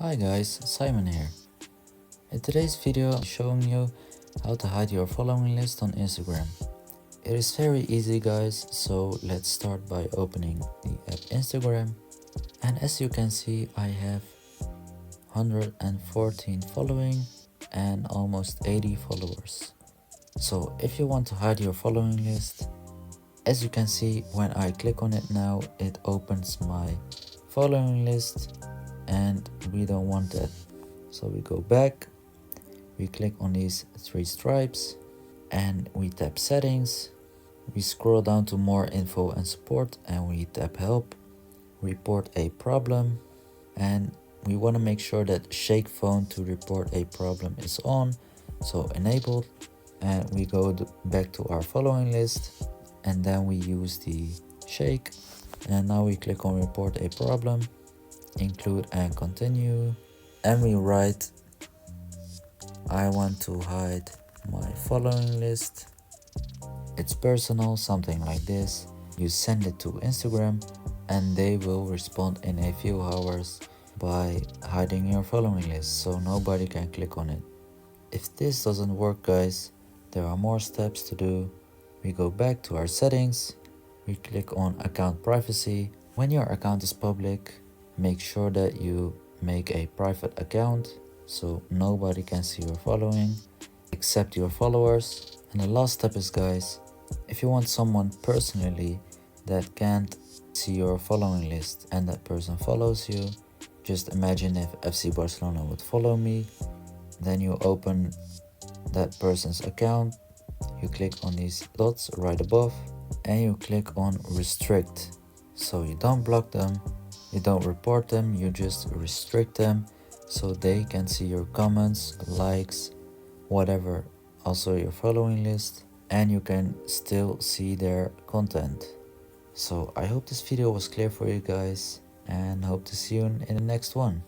Hi guys, Simon here. In today's video I'm showing you how to hide your following list on Instagram. It is very easy guys, so let's start by opening the app Instagram. And as you can see, I have 114 following and almost 80 followers. So if you want to hide your following list, as you can see, when I click on it now, it opens my following list and we don't want that. So we go back, we click on these three stripes and we tap settings. We scroll down to more info and support and we tap help, report a problem, and we want to make sure that shake phone to report a problem is on, so enabled. And we go back to our following list and then we use the shake, and now we click on report a problem, include and continue, and we write I want to hide my following list. It's personal, something like this. You send it to Instagram and they will respond in a few hours by hiding your following list so nobody can click on it. If this doesn't work guys, there are more steps to do. We go back to our settings, we click on account privacy. When your account is public, make sure that you make a private account so nobody can see your following except your followers. And the last step is guys, if you want someone personally that can't see your following list and that person follows you, just imagine if FC Barcelona would follow me. Then you open that person's account, you click on these dots right above and you click on restrict. So you don't block them, you don't report them, you just restrict them so they can see your comments, likes, whatever, also your following list, and you can still see their content. So I hope this video was clear for you guys and hope to see you in the next one.